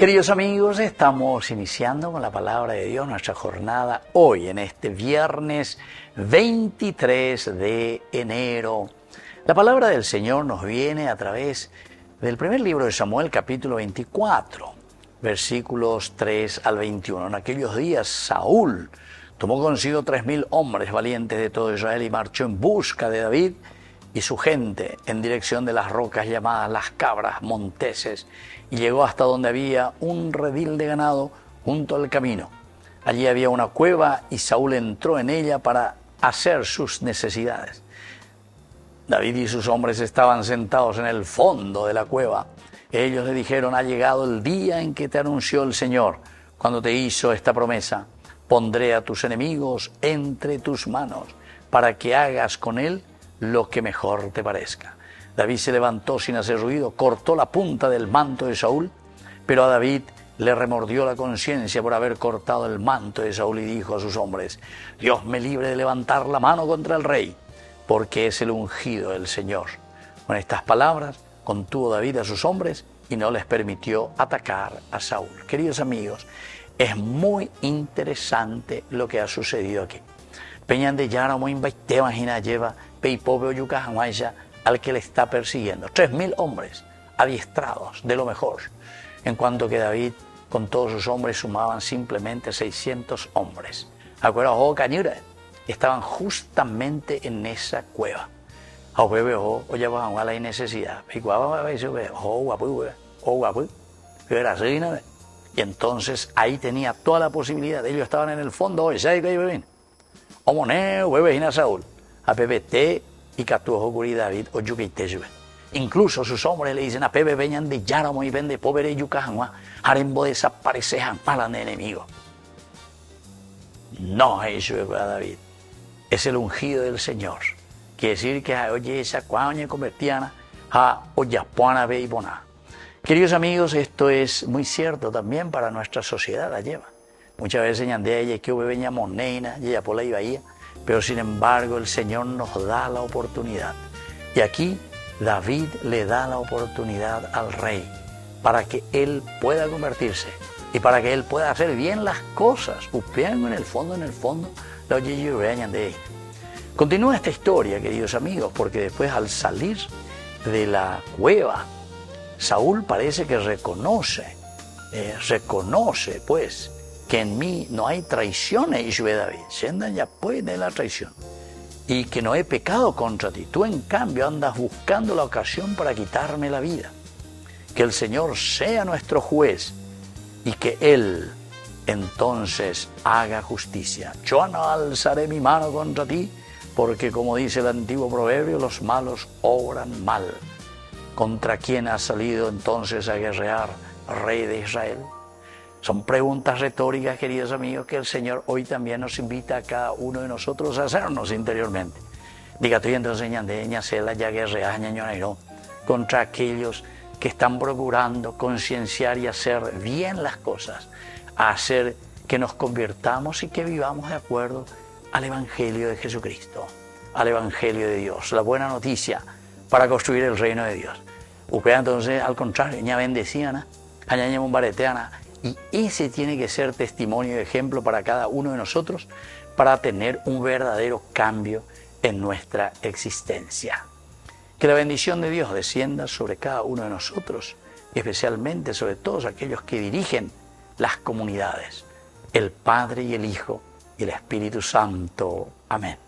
Queridos amigos, estamos iniciando con la palabra de Dios nuestra jornada hoy, en este viernes 23 de enero. La palabra del Señor nos viene a través del primer libro de Samuel, capítulo 24, versículos 3 al 21. En aquellos días Saúl tomó consigo 3,000 hombres valientes de todo Israel y marchó en busca de David y su gente en dirección de las rocas llamadas las Cabras Monteses, y llegó hasta donde había un redil de ganado junto al camino. Allí había una cueva y Saúl entró en ella para hacer sus necesidades. David y sus hombres estaban sentados en el fondo de la cueva. Ellos le dijeron: ha llegado el día en que te anunció el Señor, cuando te hizo esta promesa: pondré a tus enemigos entre tus manos, para que hagas con él lo que mejor te parezca. David se levantó sin hacer ruido, cortó la punta del manto de Saúl, pero a David le remordió la conciencia por haber cortado el manto de Saúl y dijo a sus hombres: Dios me libre de levantar la mano contra el rey, porque es el ungido del Señor. Con estas palabras contuvo David a sus hombres y no les permitió atacar a Saúl. Queridos amigos, es muy interesante lo que ha sucedido aquí. Peñan de Yara, muy te imagina, lleva Peipobe o Yucajamaya al que le está persiguiendo. 3,000 hombres adiestrados de lo mejor, en cuanto que David con todos sus hombres sumaban simplemente 600 hombres. Acuerdo, Cañura, estaban justamente en esa cueva. Hay necesidad. Y entonces ahí tenía toda la posibilidad. Ellos estaban en el fondo hoy. Saúl, a PPT y Catujo David o Yuquitejube. Incluso sus hombres le dicen a Pepe venían de Yaramo y vende pobre Yucajangua, Harembo desaparecejan para el enemigo. No es David, es el ungido del Señor. Quiere decir que oye esa cuaña convertiana a Oyapuana Beibona. Queridos amigos, esto es muy cierto también para nuestra sociedad, la lleva. Muchas veces ñandea ella que veña moneina, y ella por la bahía, pero sin embargo el Señor nos da la oportunidad. Y aquí David le da la oportunidad al rey para que él pueda convertirse y para que él pueda hacer bien las cosas. En el fondo, la oye. Continúa esta historia, queridos amigos, porque después al salir de la cueva, Saúl parece que reconoce pues que en mí no hay traición, David, siendan ya pues de la traición, y que no he pecado contra ti. Tú en cambio andas buscando la ocasión para quitarme la vida. Que el Señor sea nuestro juez y que Él entonces haga justicia. Yo no alzaré mi mano contra ti, porque como dice el antiguo proverbio, los malos obran mal. ¿Contra quién has salido entonces a guerrear, Rey de Israel? Son preguntas retóricas, queridos amigos, que el Señor hoy también nos invita a cada uno de nosotros a hacernos interiormente. Diga tú entonces, ya guerrear, contra aquellos que están procurando concienciar y hacer bien las cosas, a hacer que nos convirtamos y que vivamos de acuerdo al Evangelio de Jesucristo, al Evangelio de Dios, la buena noticia para construir el reino de Dios. Usted entonces, al contrario, ya bendecían, añaña bombareteana, y ese tiene que ser testimonio y ejemplo para cada uno de nosotros para tener un verdadero cambio en nuestra existencia. Que la bendición de Dios descienda sobre cada uno de nosotros, y especialmente sobre todos aquellos que dirigen las comunidades, el Padre y el Hijo y el Espíritu Santo. Amén.